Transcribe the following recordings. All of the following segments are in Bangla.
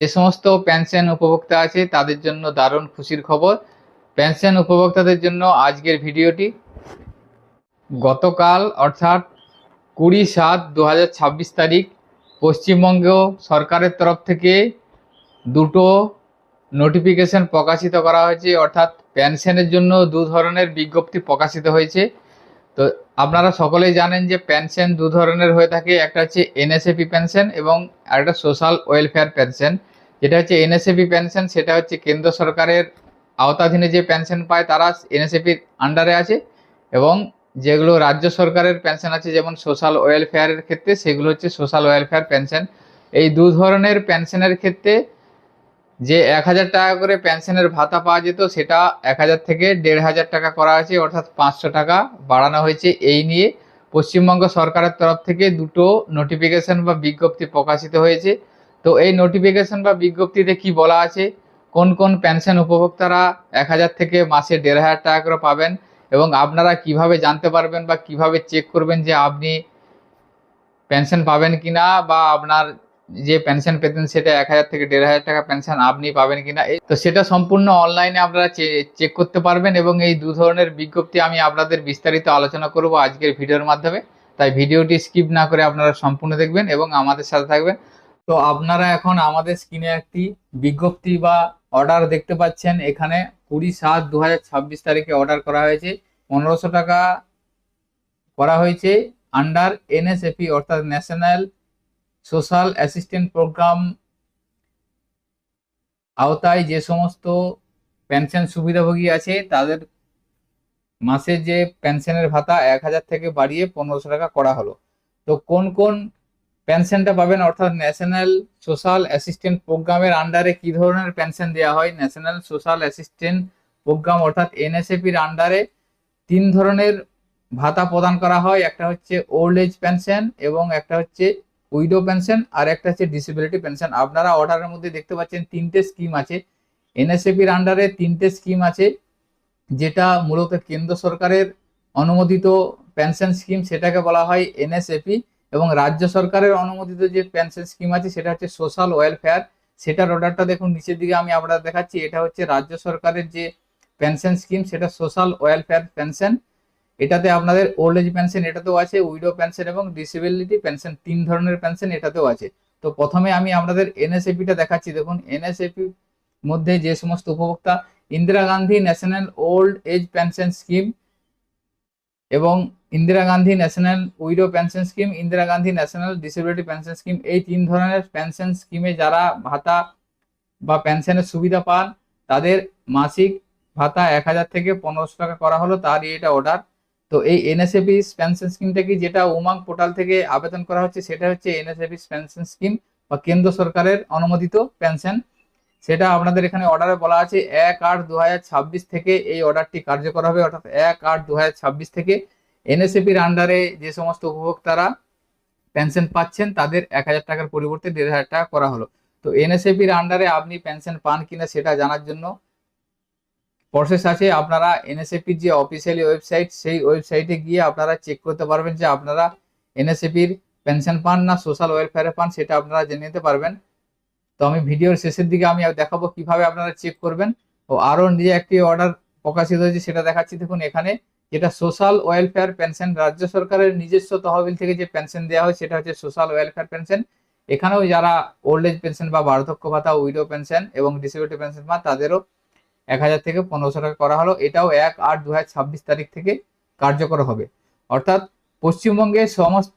যে সমস্ত পেনশন উপভোক্তা আছে তাদের জন্য দারুণ খুশির খবর। পেনশন উপভোক্তাদের জন্য আজকের ভিডিওটি। গতকাল অর্থাৎ 20/7/2026 তারিখ পশ্চিমবঙ্গ সরকারের তরফ থেকে দুটো নোটিফিকেশন প্রকাশিত করা হয়েছে, অর্থাৎ পেনশনের জন্য দু ধরনের বিজ্ঞপ্তি প্রকাশিত হয়েছে। তো আপনারা সকলেই জানেন যে পেনশন দু ধরনের হয়ে থাকে, একটা হচ্ছে এনএসএপি পেনশন এবং একটা সোশ্যাল ওয়েলফেয়ার পেনশন। যেটা হচ্ছে এনএসএপি পেনশন, সেটা হচ্ছে কেন্দ্র সরকারের আওতাধীনে যে পেনশন পায় তারা এনএসএপির আন্ডারে আছে, এবং যেগুলো রাজ্য সরকারের পেনশন আছে যেমন সোশ্যাল ওয়েলফেয়ারের ক্ষেত্রে সেগুলো হচ্ছে সোশ্যাল ওয়েলফেয়ার পেনশন। এই দু ধরনের পেনশনের ক্ষেত্রে যে 1000 টাকা করে পেনশনের ভাতা পাওয়া যেত সেটা 1000 থেকে 1500 টাকা করা হয়েছে, অর্থাৎ 500 টাকা বাড়ানো হয়েছে। এই নিয়ে পশ্চিমবঙ্গ সরকারের তরফ থেকে দুটো নোটিফিকেশন বা বিজ্ঞপ্তি প্রকাশিত হয়েছে। তো এই নোটিফিকেশন বা বিজ্ঞপ্তিতে কি বলা আছে, কোন কোন পেনশন উপভোক্তারা 1000 থেকে মাসে 1500 টাকা করে পাবেন, এবং আপনারা কিভাবে জানতে পারবেন বা কিভাবে চেক করবেন যে আপনি পেনশন পাবেন কিনা, বা আপনার যে পেনশন পেতেন সেটা 1000 থেকে 1500 টাকা পেনশন আপনি পাবেন কিনা, তো সেটা সম্পূর্ণ অনলাইনে আপনারা চেক করতে পারবেন। এবং এই দু ধরনের বিজ্ঞপ্তি আমি আপনাদের বিস্তারিত আলোচনা করব আজকের ভিডিওর মাধ্যমে, তাই ভিডিওটি স্কিপ না করে আপনারা সম্পূর্ণ দেখবেন এবং আমাদের সাথে থাকবেন। তো আপনারা এখন আমাদের স্ক্রিনে একটি বিজ্ঞপ্তি বা অর্ডার দেখতে পাচ্ছেন। এখানে 20/7/2026 তারিখে অর্ডার করা হয়েছে, 1500 টাকা করা হয়েছে আন্ডার এনএসএপি অর্থাৎ ন্যাশনাল সোশ্যাল অ্যাসিস্ট্যান্ট প্রোগ্রাম আওতায় যে সমস্ত পেনশন সুবিধাভোগী আছে তাদের মাসে যে পেনশনের ভাতা 1000 থেকে বাড়িয়ে 1500 টাকা করা হলো। তো কোন কোন পেনশনটা পাবেন, অর্থাৎ ন্যাশনাল সোশ্যাল অ্যাসিস্ট্যান্ট প্রোগ্রামের আন্ডারে কি ধরনের পেনশন দেওয়া হয়। ন্যাশনাল সোশ্যাল অ্যাসিস্ট্যান্ট প্রোগ্রাম অর্থাৎ এনএসএপির আন্ডারে 3 ধরনের ভাতা প্রদান করা হয়, একটা হচ্ছে ওল্ড এজ পেনশন, এবং একটা হচ্ছে উইডো পেনশন, আর একটা হচ্ছে ডিসেবিলিটি পেনশন। আপনারা অর্ডারের মধ্যে দেখতে পাচ্ছেন 3টে স্কিম আছে। এনএসএপির আন্ডারে 3টে স্কিম আছে, যেটা মূলত কেন্দ্র সরকারের অনুমোদিত পেনশন স্কিম সেটাকে বলা হয় এনএসএপি, এবং রাজ্য সরকারের অনুমোদিত যে পেনশন স্কিম আছে সেটা হচ্ছে সোশ্যাল ওয়েলফেয়ার। সেটার অর্ডারটা দেখুন নিচের দিকে আমি আপনাদের দেখাচ্ছি। এটা হচ্ছে রাজ্য সরকারের যে পেনশন স্কিম সেটা সোশ্যাল ওয়েলফেয়ার পেনশন। এটাতে আপনাদের ওল্ড এজ পেনশন এটাতেও আছে, উইডো পেনশন এবং ডিসেবিলিটি পেনশন 3 ধরনের পেনশন এটাতেও আছে। তো প্রথমে আমি আপনাদের এনএসএপিটা দেখাচ্ছি। দেখুন এনএসএপি মধ্যে যে সমস্ত উপভোক্তা Indira Gandhi national old age pension scheme এবং Indira Gandhi national widow pension scheme, Indira Gandhi national disability pension scheme, এই 3 ধরনের পেনশন স্কিমে যারা ভাতা বা পেনশনের সুবিধা পান তাদের মাসিক ভাতা 1000 থেকে 1500 টাকা করা হলো, তার এটা অর্ডার। তো এই এনএসএপি পেনশন স্কিমটা কি, যেটা উমাং পোর্টাল থেকে আবেদন করা হচ্ছে সেটা হচ্ছে এনএসএপি পেনশন স্কিম বা কেন্দ্র সরকারের অনুমোদিত পেনশন। সেটা আপনাদের এখানে অর্ডারে বলা আছে 1/8/2026 থেকে এই অর্ডারটি কার্যকর হবে, অর্থাৎ 1/8/2026 থেকে এনএসএপির আন্ডারে যে সমস্ত উপভোক্তারা পেনশন পাচ্ছেন তাদের 1000 টাকার পরিবর্তে 1500 টাকা করা হলো। তো এনএসএপির আন্ডারে আপনি পেনশন পান কিনা সেটা জানার জন্য প্রসেস আছে। আপনারা এনএসএপির যে অফিসিয়ালি ওয়েবসাইট সেই ওয়েবসাইটে গিয়ে আপনারা চেক করতে পারবেন যে আপনারা এনএসএপির পেনশন পান না সোশ্যাল ওয়েলফেয়ারে পান, সেটা আপনারা জেনে নিতে পারবেন। তো আমি ভিডিওর শেষের দিকে আমি দেখাবো কিভাবে আপনারা চেক করবেন। ও আরও যে একটি অর্ডার প্রকাশিত হয়েছে সেটা দেখাচ্ছি। দেখুন এখানে যেটা সোশ্যাল ওয়েলফেয়ার পেনশন, রাজ্য সরকারের নিজস্ব তহবিল থেকে যে পেনশন দেওয়া হয় সেটা হচ্ছে সোশ্যাল ওয়েলফেয়ার পেনশন। এখানেও যারা ওল্ড এজ পেনশন বা বার্ধক্য ভাতা, উইডো পেনশন এবং ডিসেবিলিটি পেনশন পান তাদেরও 1000 থেকে 1500 টাকা করা হলো। এটাও 1/8/2026 তারিখ থেকে কার্যকর হবে। অর্থাৎ পশ্চিমবঙ্গে সমস্ত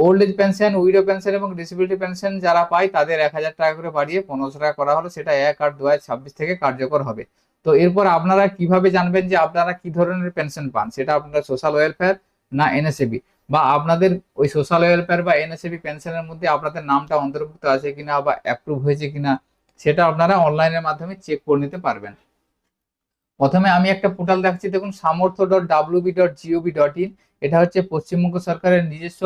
old age pension, widow pension এবং ডিসেবিলিটি পেনশন যারা পায় তাদের 1000 টাকা করে বাড়িয়ে 1500 টাকা করা হলো, সেটা 1/8/2026 থেকে কার্যকর হবে। তো এরপর আপনারা কিভাবে জানবেন যে আপনারা কি ধরনের পেনশন পান, সেটা আপনারা সোশ্যাল ওয়েলফেয়ার না এনএসএবি, বা আপনাদের ওই সোশ্যাল ওয়েলফেয়ার বা এনএসএবি পেনশনের মধ্যে আপনাদের নামটা অন্তর্ভুক্ত আছে কিনা বা অ্যাপ্রুভ হয়েছে কিনা সেটা আপনারা অনলাইনের মাধ্যমে চেক করে নিতে পারবেন। প্রথমে আমি একটা পোর্টাল দেখাচ্ছি। দেখুন samortho.wb.gov.in, এটা হচ্ছে পশ্চিমবঙ্গ সরকারের নিজস্ব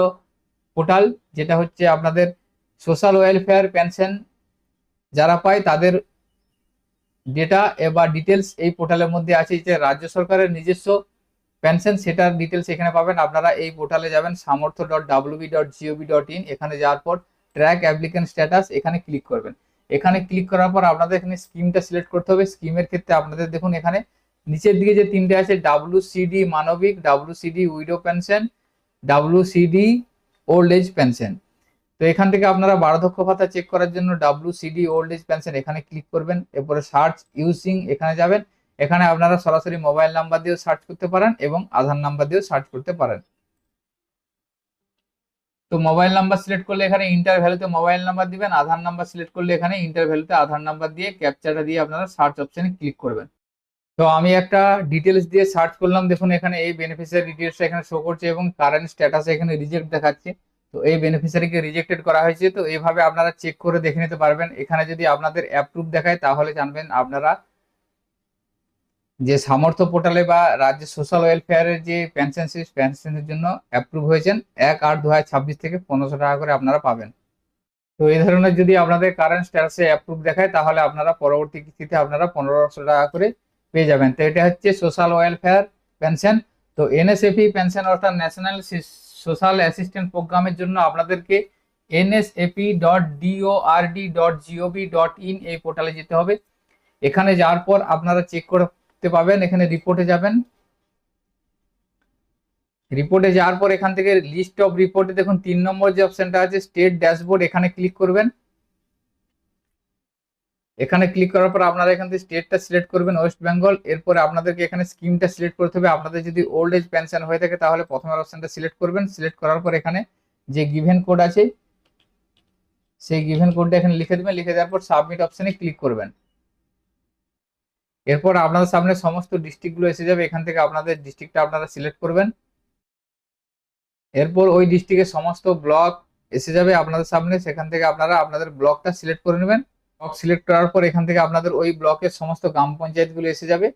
পোর্টাল, যেটা হচ্ছে আপনাদের সোশ্যাল ওয়েলফেয়ার পেনশন যারা পায় তাদের ডেটা বা ডিটেলস এই পোর্টালের মধ্যে আছে। যে রাজ্য সরকারের নিজস্ব পেনশন সেটার ডিটেলস এখানে পাবেন। আপনারা এই পোর্টালে যাবেন samortho.wb.gov.in, এখানে যাওয়ার পর ট্র্যাক অ্যাপ্লিকেন্ট স্ট্যাটাস এখানে ক্লিক করবেন। এখানে ক্লিক করার পর আপনাদের এখানে স্কিমটা সিলেক্ট করতে হবে। স্কিমের ক্ষেত্রে আপনাদের দেখুন এখানে নিচের দিকে যে তিনটে আছে, WCD Manabik, WCD widow pension, WCD old age pension. তো এখান থেকে আপনারা বার্ধক্য ভাতা চেক করার জন্য WCD ওল্ড এজ পেনশন এখানে ক্লিক করবেন। এরপরে সার্চ ইউজিং এখানে যাবেন। এখানে আপনারা সরাসরি মোবাইল নাম্বার দিয়েও সার্চ করতে পারেন এবং আধার নাম্বার দিয়েও সার্চ করতে পারেন। তো মোবাইল নাম্বার সিলেক্ট করলে এখানে ইন্টার ভ্যালুতে মোবাইল নাম্বার দিবেন, আধার নাম্বার সিলেক্ট করলে এখানে ইন্টার ভ্যালুতে আধার নাম্বার দিয়ে ক্যাপচাটা দিয়ে আপনারা সার্চ অপশনে ক্লিক করবেন। তো আমি একটা ডিটেলস দিয়ে সার্চ করলাম, দেখুন এখানে এই বেনিফিশিয়ারি ডিটেলসটা এখানে শো করছে এবং কারেন্ট স্ট্যাটাস এখানে রিজেক্ট দেখাচ্ছে। তো এই বেনিফিশিয়ারিকে রিজেক্টেড করা হয়েছে। তো এইভাবে আপনারা চেক করে দেখে নিতে পারবেন। এখানে যদি আপনাদের অ্যাপ্রুভ দেখায় তাহলে জানবেন আপনারা যে সামর্থ্য পোর্টালে বা রাজ্য সোশ্যাল ওয়েলফেয়ারের যে পেনশনের জন্য অ্যাপ্রুভ হয়েছেন 1/8/2026 থেকে 1500 টাকা করে আপনারা পাবেন। তো এই ধরনের যদি আপনাদের কারেন্ট স্ট্যাটাসে অ্যাপ্রুভ দেখায় তাহলে আপনারা পরবর্তী কিস্তিতে আপনারা 1500 টাকা করে পেয়ে যাবেন। তো এটা হচ্ছে সোশ্যাল ওয়েলফেয়ার পেনশন। তো NSFP পেনশন অর্থাৎ ন্যাশনাল সোশ্যাল অ্যাসিস্ট্যান্ট প্রোগ্রামের জন্য আপনাদেরকে nsap.dord.gov.in এই পোর্টালে যেতে হবে। এখানে যাওয়ার পর আপনারা চেক করতে পাবেন, এখানে রিপোর্টে যাবেন। রিপোর্টে যাওয়ার পর এখান থেকে লিস্ট অফ রিপোর্টে দেখুন 3 নম্বর যে অপশনটা আছে স্টেট ড্যাশবোর্ড, এখানে ক্লিক করবেন। এখানে ক্লিক করার পর আপনারা এখান থেকে স্টেটটা সিলেক্ট করবেন ওয়েস্ট বেঙ্গল। এরপরে আপনাদেরকে এখানে স্কিমটা সিলেক্ট করতে হবে। আপনাদের যদি ওল্ড এজ পেনশন হয়ে থাকে তাহলে প্রথমের অপশনটা সিলেক্ট করবেন। সিলেক্ট করার পর এখানে যে গিভেন কোড আছে সেই গিভেন কোডটা এখানে লিখে দেবেন। লিখে দেওয়ার পর সাবমিট অপশনে ক্লিক করবেন। এরপর আপনাদের সামনে সমস্ত ডিস্ট্রিক্টগুলো এসে যাবে। এখান থেকে আপনাদের ডিস্ট্রিক্টটা আপনারা সিলেক্ট করবেন। এরপর ওই ডিস্ট্রিক্টের সমস্ত ব্লক এসে যাবে আপনাদের সামনে। সেখান থেকে আপনারা আপনাদের ব্লকটা সিলেক্ট করে নেবেন। ব্লক সিলেক্ট করার পর এখান থেকে আপনাদের ওই ব্লকের সমস্ত গ্রাম পঞ্চায়েতগুলো এসে যাবে।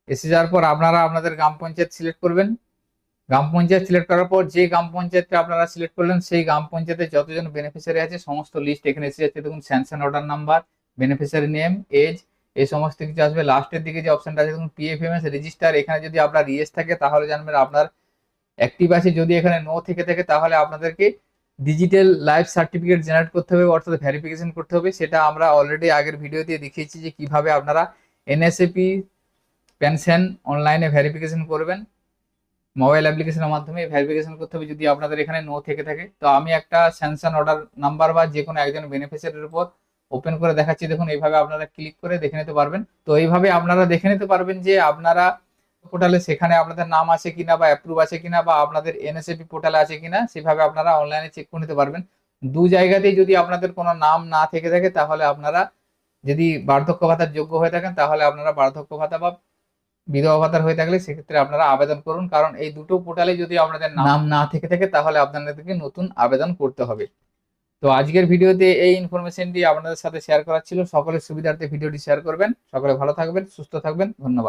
এসে যাওয়ার পর আপনারা আপনাদের গ্রাম পঞ্চায়েত সিলেক্ট করবেন। গ্রাম পঞ্চায়েত সিলেক্ট করার পর যে গ্রাম পঞ্চায়েতটা আপনারা সিলেক্ট করলেন সেই গ্রাম পঞ্চায়েতে যতজন বেনিফিশিয়ারি আছে সমস্ত লিস্ট এখানে এসে যাচ্ছে। দেখুন sanction order number, beneficiary name, age, এই সমস্ত কিছু আসবে। লাস্টের দিকে যে অপশনটা আছে দেখুন PFMS রেজিস্টার, এখানে যদি আপনার ইয়েস থাকে তাহলে জানবেন আপনার অ্যাক্টিভ আছে। যদি এখানে নো থেকে থাকে তাহলে আপনাদেরকে ডিজিটাল লাইফ সার্টিফিকেট জেনারেট করতে হবে অর্থাৎ ভেরিফিকেশন করতে হবে। সেটা আমরা অলরেডি আগের ভিডিওতে দেখিয়েছি যে কিভাবে আপনারা NSAP পেনশন অনলাইনে ভেরিফিকেশন করবেন। মোবাইল অ্যাপ্লিকেশনের মাধ্যমে ভেরিফিকেশন করতে হবে যদি আপনাদের এখানে নো থেকে থাকে। তো আমি একটা স্যাংশন অর্ডার নাম্বার বা যে কোনো একজন বেনিফিশিয়ারির উপর ওপেন করে দেখাচ্ছি। দেখুন এইভাবে আপনারা ক্লিক করে দেখে নিতে পারবেন। তো এইভাবে আপনারা দেখে নিতে পারবেন যে আপনারা পোর্টালে সেখানে আপনাদের নাম আছে কিনা বা অ্যাপ্রুভ আছে কিনা বা আপনাদের NSAP পোর্টালে আছে কিনা, সেভাবে আপনারা অনলাইনে চেক করে নিতে পারবেন। দু জায়গাতেই যদি আপনাদের কোনো নাম না থেকে থাকে তাহলে আপনারা যদি বার্ধক্য ভাতার যোগ্য হয়ে থাকেন তাহলে আপনারা বার্ধক্য ভাতা বা বিধবা ভাতার হয়ে থাকলে সেক্ষেত্রে আপনারা আবেদন করুন। কারণ এই দুটো পোর্টালে যদি আপনাদের নাম না থেকে থাকে তাহলে আপনাদেরকে নতুন আবেদন করতে হবে। তো আজকের ভিডিওতে এই ইনফরমেশনটি আপনাদের সাথে শেয়ার করা ছিল। সকলের সুবিধার্থে ভিডিওটি শেয়ার করবেন। সকলে ভালো থাকবেন, সুস্থ থাকবেন। ধন্যবাদ।